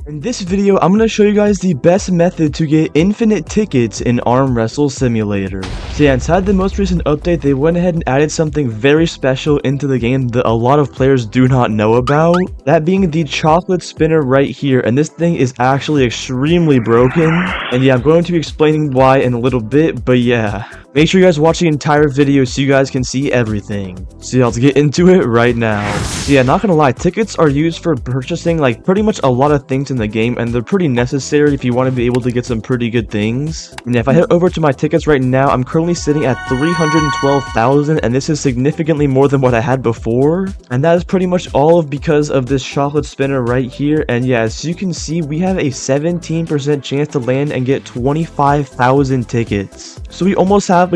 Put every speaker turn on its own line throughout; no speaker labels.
In this video, I'm going to show you guys the best method to get infinite tickets in Arm Wrestle Simulator. So yeah, inside the most recent update, they went ahead and added something very special into the game that a lot of players do not know about. That being the chocolate spinner right here, and this thing is actually extremely broken. And yeah, I'm going to be explaining why in a little bit, but yeah. Make sure you guys watch the entire video so you guys can see everything. So yeah, let's get into it right now. So yeah, not gonna lie, tickets are used for purchasing like pretty much a lot of things in the game, and they're pretty necessary if you want to be able to get some pretty good things. And if I head over to my tickets right now, I'm currently sitting at 312,000, and this is significantly more than what I had before. And that is pretty much all because of this chocolate spinner right here. And yeah, as you can see, we have a 17% chance to land and get 25,000 tickets. So we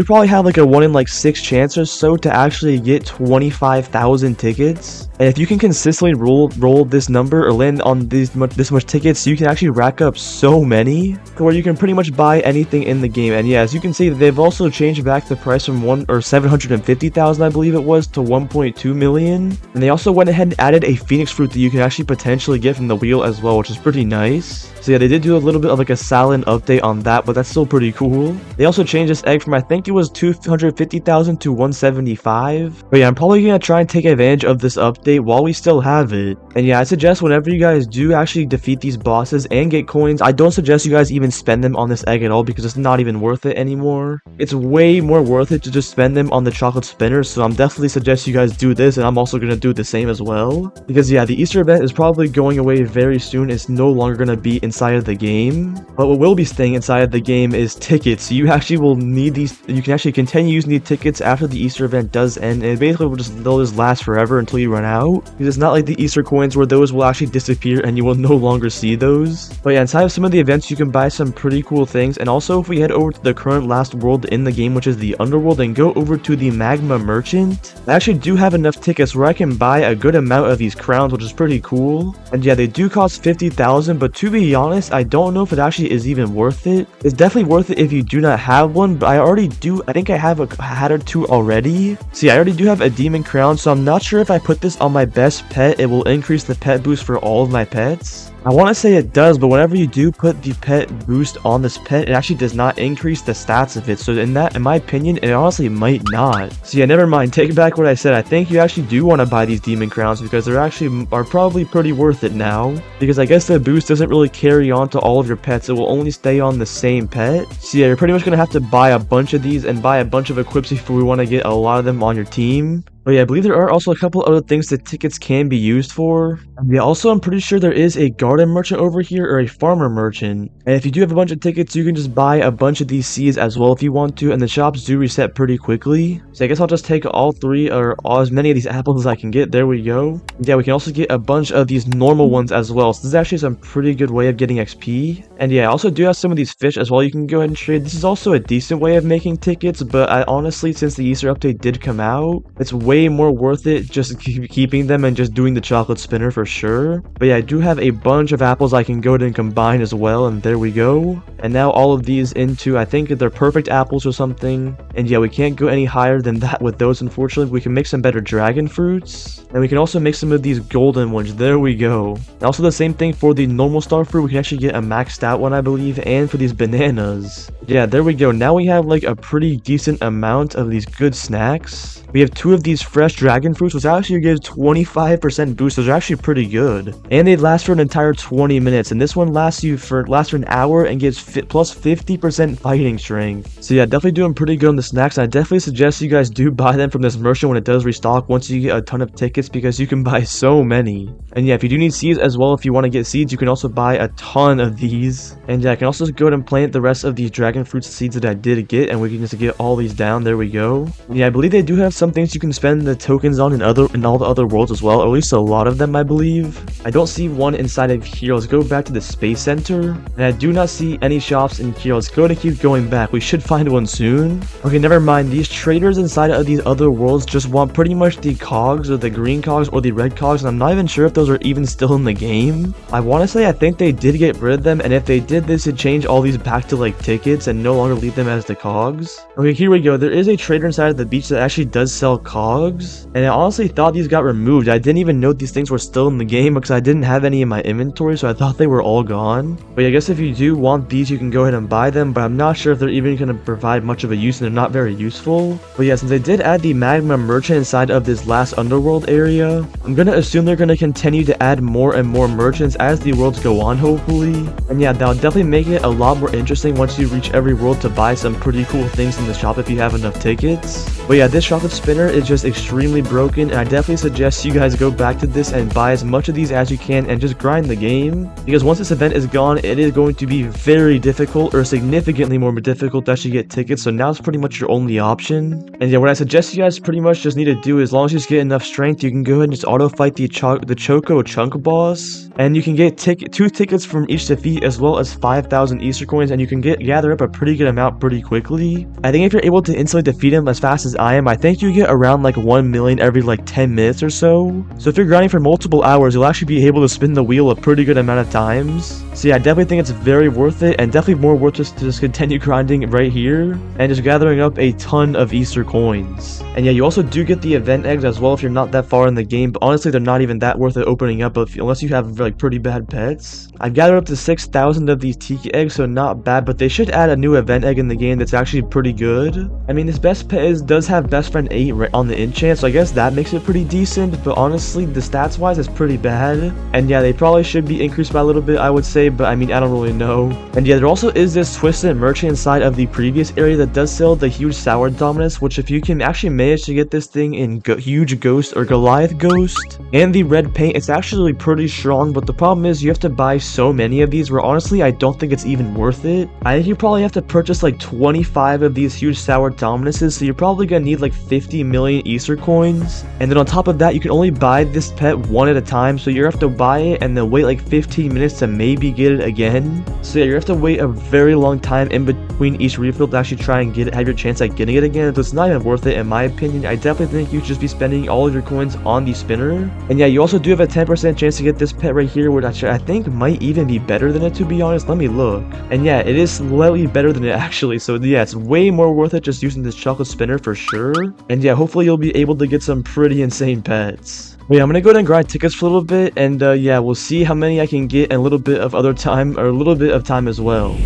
probably have like a 1 in like 6 chance or so to actually get 25,000 tickets. And if you can consistently roll this number or land on this much tickets, you can actually rack up so many to where you can pretty much buy anything in the game. And yeah, as you can see, they've also changed back the price from 750,000, I believe it was, to 1.2 million. And they also went ahead and added a phoenix fruit that you can actually potentially get from the wheel as well, which is pretty nice. So yeah, they did do a little bit of like a silent update on that, but that's still pretty cool. They also changed this egg from, I think it was 250,000 to 175. But yeah, I'm probably gonna try and take advantage of this update while we still have it. And yeah, I suggest whenever you guys do actually defeat these bosses and get coins, I don't suggest you guys even spend them on this egg at all, because it's not even worth it anymore. It's way more worth it to just spend them on the chocolate spinner. So I'm definitely suggest you guys do this, and I'm also gonna do the same as well, because yeah, the Easter event is probably going away very soon. It's no longer gonna be inside of the game, but what will be staying inside of the game is tickets. So you actually will need these. You can actually continue using these tickets after the Easter event does end, and basically they'll just last forever until you run out, because it's not like the Easter coins where those will actually disappear and you will no longer see those. But yeah, inside of some of the events you can buy some pretty cool things. And also, if we head over to the current last world in the game, which is the underworld, and go over to the magma merchant, I actually do have enough tickets where I can buy a good amount of these crowns, which is pretty cool. And yeah, they do cost 50,000, but to be honest, I don't know if it actually is even worth it. It's definitely worth it if you do not have one, but I already do. I think I have a hat or two already. See, I already do have a demon crown, so I'm not sure if I put this on my best pet, it will increase the pet boost for all of my pets. I want to say it does, but whenever you do put the pet boost on this pet, it actually does not increase the stats of it. So in my opinion, it honestly might not. So yeah, never mind. Take back what I said. I think you actually do want to buy these demon crowns, because they're actually probably pretty worth it now. Because I guess the boost doesn't really carry on to all of your pets. It will only stay on the same pet. So yeah, you're pretty much going to have to buy a bunch of these and buy a bunch of equips if we want to get a lot of them on your team. But yeah, I believe there are also a couple other things that tickets can be used for. And yeah, also I'm pretty sure there is a garden merchant over here, or a farmer merchant. And if you do have a bunch of tickets, you can just buy a bunch of these seeds as well if you want to, and the shops do reset pretty quickly. So I guess I'll just take all three, or as many of these apples as I can get. There we go. And yeah, we can also get a bunch of these normal ones as well. So this is actually some pretty good way of getting XP. And yeah, I also do have some of these fish as well you can go ahead and trade. This is also a decent way of making tickets, but I honestly, since the Easter update did come out, it's way more worth it just keeping them and just doing the chocolate spinner for sure. But yeah, I do have a bunch of apples I can go ahead and combine as well, and there we go. And now all of these into, I think they're perfect apples or something. And yeah, we can't go any higher than that with those, unfortunately. We can make some better dragon fruits, and we can also make some of these golden ones. There we go. And also the same thing for the normal star fruit. We can actually get a maxed out one, I believe, and for these bananas. Yeah, there we go. Now we have like a pretty decent amount of these good snacks. We have 2 of these fresh dragon fruits, which actually gives 25% boost. Those are actually pretty good, and they last for an entire 20 minutes. And this one lasts for an hour and gives plus 50% fighting strength. So yeah, definitely doing pretty good on the snacks. And I definitely suggest you guys do buy them from this merchant when it does restock, once you get a ton of tickets, because you can buy so many. And yeah, if you do need seeds as well, if you want to get seeds, you can also buy a ton of these. And yeah, I can also go ahead and plant the rest of these dragon fruit seeds that I did get, and we can just get all these down. There we go. And yeah, I believe they do have some things you can spend the tokens on in all the other worlds as well, or at least a lot of them, I believe. I don't see one inside of here. Let's go back to the space center, and I do not see any shops in here. Let's go ahead and keep going back. We should find one soon. Okay, never mind. These traders inside of these other worlds just want pretty much the cogs, or the green cogs, or the red cogs, and I'm not even sure if those are even still in the game. I want to say I think they did get rid of them, and if they did, this would change all these back to like tickets and no longer leave them as the cogs. Okay, here we go. There is a trader inside of the beach that actually does sell cogs. frogs, and I honestly thought these got removed. I didn't even know these things were still in the game because I didn't have any in my inventory, so I thought they were all gone. But yeah, I guess if you do want these, you can go ahead and buy them, but I'm not sure if they're even going to provide much of a use, and they're not very useful. But yeah, since they did add the magma merchant inside of this last underworld area, I'm going to assume they're going to continue to add more and more merchants as the worlds go on, hopefully. And yeah, that'll definitely make it a lot more interesting once you reach every world to buy some pretty cool things in the shop if you have enough tickets. But yeah, this chocolate spinner is just extremely broken, and I definitely suggest you guys go back to this and buy as much of these as you can and just grind the game, because once this event is gone, it is going to be very difficult, or significantly more difficult, to actually get tickets. So now it's pretty much your only option. And yeah, what I suggest you guys pretty much just need to do, as long as you just get enough strength, you can go ahead and just auto fight the Choco Chunk boss, and you can get 2 tickets from each defeat, as well as 5,000 Easter coins, and you can gather up a pretty good amount pretty quickly. I think if you're able to instantly defeat him as fast as I am, I think you get around like 1 million every like 10 minutes or so. So if you're grinding for multiple hours, you'll actually be able to spin the wheel a pretty good amount of times. So yeah, I definitely think it's very worth it, and definitely more worth it to just continue grinding right here and just gathering up a ton of Easter coins. And yeah, you also do get the event eggs as well if you're not that far in the game, but honestly they're not even that worth it opening up unless you have like pretty bad pets. I've gathered up to 6,000 of these tiki eggs, so not bad, but they should add a new event egg in the game that's actually pretty good. I mean, this best pet does have best friend 8 right on the enchant, so I guess that makes it pretty decent, but honestly the stats wise is pretty bad. And yeah, they probably should be increased by a little bit, I would say, but I mean, I don't really know. And yeah, there also is this twisted merchant inside of the previous area that does sell the huge sour dominus, which if you can actually manage to get this thing in huge ghost or Goliath ghost and the red paint, it's actually pretty strong. But the problem is you have to buy so many of these, where honestly I don't think it's even worth it. I think you probably have to purchase like 25 of these huge sour dominuses, so you're probably gonna need like 50 million Easter coins. And then on top of that, you can only buy this pet one at a time, so you have to buy it and then wait like 15 minutes to maybe get it again. So yeah, you have to wait a very long time in between each refill to actually try and get it, have your chance at getting it again. So it's not even worth it in my opinion. I definitely think you should just be spending all of your coins on the spinner. And yeah, you also do have a 10% chance to get this pet right here, which I think might even be better than it, to be honest. Let me look. And yeah, it is slightly better than it actually. So yeah, it's way more worth it just using this chocolate spinner for sure. And yeah, hopefully you'll be able to get some pretty insane pets. But yeah, I'm gonna go ahead and grind tickets for a little bit, and yeah, we'll see how many I can get in a little bit of other time, or a little bit of time as well.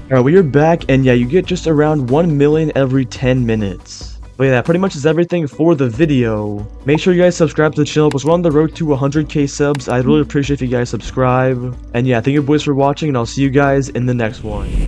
Alright, we are back, and yeah, you get just around 1 million every 10 minutes. But yeah, that pretty much is everything for the video. Make sure you guys subscribe to the channel, because we're on the road to 100k subs. I'd really appreciate if you guys subscribe. And yeah, thank you boys for watching, and I'll see you guys in the next one.